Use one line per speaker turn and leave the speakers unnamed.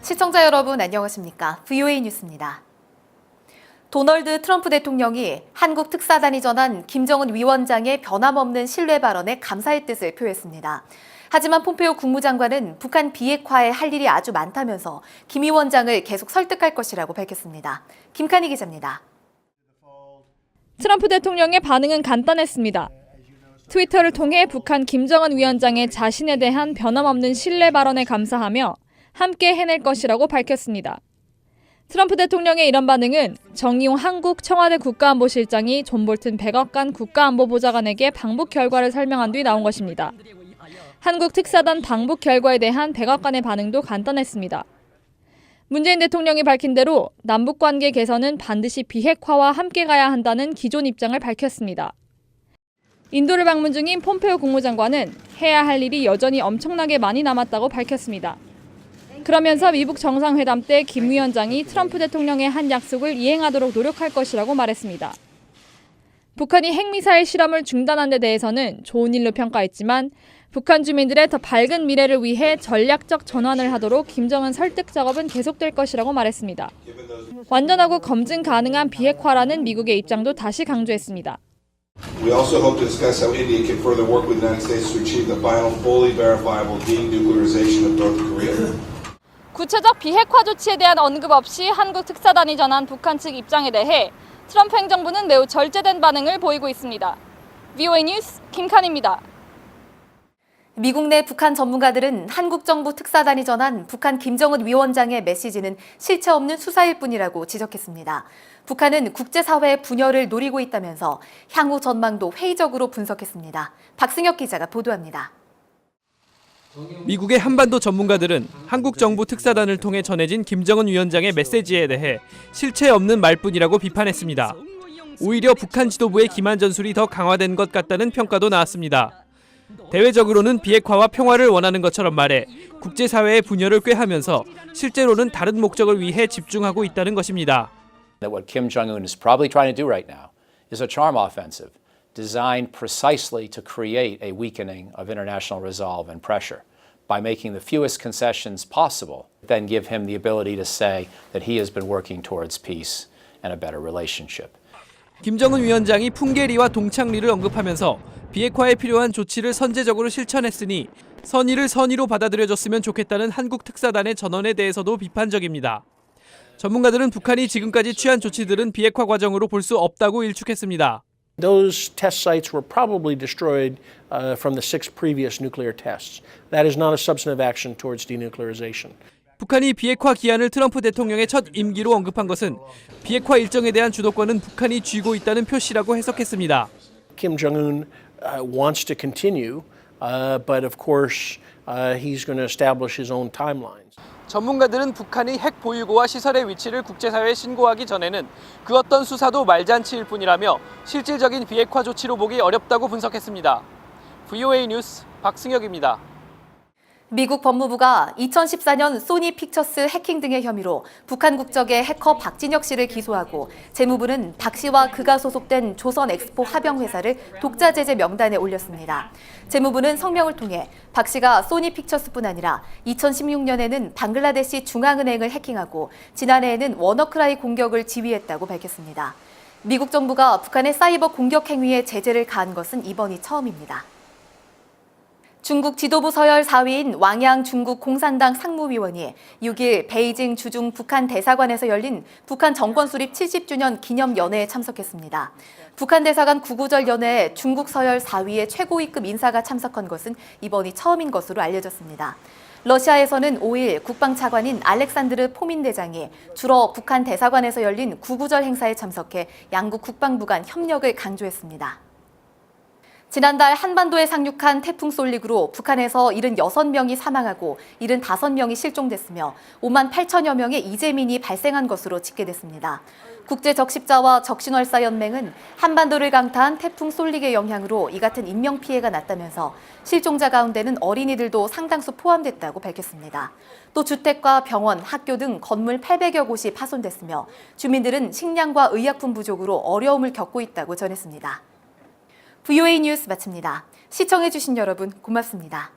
시청자 여러분 안녕하십니까? VOA 뉴스입니다. 도널드 트럼프 대통령이 한국 특사단이 전한 김정은 위원장의 변함없는 신뢰 발언에 감사의 뜻을 표했습니다. 하지만 폼페오 국무장관은 북한 비핵화에 할 일이 아주 많다면서 김 위원장을 계속 설득할 것이라고 밝혔습니다. 김칸희 기자입니다.
트럼프 대통령의 반응은 간단했습니다. 트위터를 통해 북한 김정은 위원장의 자신에 대한 변함없는 신뢰 발언에 감사하며 함께 해낼 것이라고 밝혔습니다. 트럼프 대통령의 이런 반응은 정의용 한국 청와대 국가안보실장이 존 볼튼 백악관 국가안보보좌관에게 방북 결과를 설명한 뒤 나온 것입니다. 한국 특사단 방북 결과에 대한 백악관의 반응도 간단했습니다. 문재인 대통령이 밝힌 대로 남북관계 개선은 반드시 비핵화와 함께 가야 한다는 기존 입장을 밝혔습니다. 인도를 방문 중인 폼페오 국무장관은 해야 할 일이 여전히 엄청나게 많이 남았다고 밝혔습니다. 그러면서 미북 정상회담 때 김 위원장이 트럼프 대통령의 한 약속을 이행하도록 노력할 것이라고 말했습니다. 북한이 핵미사일 실험을 중단한 데 대해서는 좋은 일로 평가했지만 북한 주민들의 더 밝은 미래를 위해 전략적 전환을 하도록 김정은 설득 작업은 계속될 것이라고 말했습니다. 완전하고 검증 가능한 비핵화라는 미국의 입장도 다시 강조했습니다.
We also hope to discuss how India can further work with the United States to achieve the final fully verifiable denuclearization of North Korea.
구체적 비핵화 조치에 대한 언급 없이 한국 특사단이 전한 북한 측 입장에 대해 트럼프 행정부는 매우 절제된 반응을 보이고 있습니다. VOA 뉴스 김칸희입니다.
미국 내 북한 전문가들은 한국 정부 특사단이 전한 북한 김정은 위원장의 메시지는 실체 없는 수사일 뿐이라고 지적했습니다. 북한은 국제사회의 분열을 노리고 있다면서 향후 전망도 회의적으로 분석했습니다. 박승혁 기자가 보도합니다.
미국의 한반도 전문가들은 한국 정부 특사단을 통해 전해진 김정은 위원장의 메시지에 대해 실체 없는 말뿐이라고 비판했습니다. 오히려 북한 지도부의 기만 전술이 더 강화된 것 같다는 평가도 나왔습니다. 대외적으로는 비핵화와 평화를 원하는 것처럼 말해 국제사회의 분열을 꾀하면서 실제로는 다른 목적을 위해 집중하고 있다는 것입니다.
What Kim Jong-un is probably trying to do right now is a charm offensive designed precisely to create a weakening of international resolve and pressure by making the fewest concessions possible, then give him the ability to say that he has been working towards peace and a better relationship.
김정은 위원장이 풍계리와 동창리를 언급하면서 비핵화에 필요한 조치를 선제적으로 실천했으니 선의를 선의로 받아들여줬으면 좋겠다는 한국 특사단의 전언에 대해서도 비판적입니다. 전문가들은 북한이 지금까지 취한 조치들은 비핵화 과정으로 볼 수 없다고 일축했습니다.
Those test sites were probably destroyed from the 6 previous nuclear tests. That is not a substantive action towards denuclearization.
북한이 비핵화 기한을 트럼프 대통령의 첫 임기로 언급한 것은 비핵화 일정에 대한 주도권은 북한이 쥐고 있다는 표시라고 해석했습니다.
Kim Jong-un wants to continue, but of course he's going to establish his own timelines.
전문가들은 북한이 핵 보유고와 시설의 위치를 국제사회에 신고하기 전에는 그 어떤 수사도 말잔치일 뿐이라며 실질적인 비핵화 조치로 보기 어렵다고 분석했습니다. VOA 뉴스 박승혁입니다.
미국 법무부가 2014년 소니 픽처스 해킹 등의 혐의로 북한 국적의 해커 박진혁 씨를 기소하고 재무부는 박 씨와 그가 소속된 조선 엑스포 합영 회사를 독자 제재 명단에 올렸습니다. 재무부는 성명을 통해 박 씨가 소니 픽처스뿐 아니라 2016년에는 방글라데시 중앙은행을 해킹하고 지난해에는 워너크라이 공격을 지휘했다고 밝혔습니다. 미국 정부가 북한의 사이버 공격 행위에 제재를 가한 것은 이번이 처음입니다. 중국 지도부 서열 4위인 왕양 중국 공산당 상무위원이 6일 베이징 주중 북한 대사관에서 열린 북한 정권 수립 70주년 기념 연회에 참석했습니다. 북한 대사관 구구절 연회에 중국 서열 4위의 최고위급 인사가 참석한 것은 이번이 처음인 것으로 알려졌습니다. 러시아에서는 5일 국방차관인 알렉산드르 포민 대장이 주로 북한 대사관에서 열린 구구절 행사에 참석해 양국 국방부 간 협력을 강조했습니다. 지난달 한반도에 상륙한 태풍 솔릭으로 북한에서 76명이 사망하고 75명이 실종됐으며 5만 8천여 명의 이재민이 발생한 것으로 집계됐습니다. 국제적십자와 적신월사연맹은 한반도를 강타한 태풍 솔릭의 영향으로 이 같은 인명피해가 났다면서 실종자 가운데는 어린이들도 상당수 포함됐다고 밝혔습니다. 또 주택과 병원, 학교 등 건물 800여 곳이 파손됐으며 주민들은 식량과 의약품 부족으로 어려움을 겪고 있다고 전했습니다. VOA 뉴스 마칩니다. 시청해주신 여러분 고맙습니다.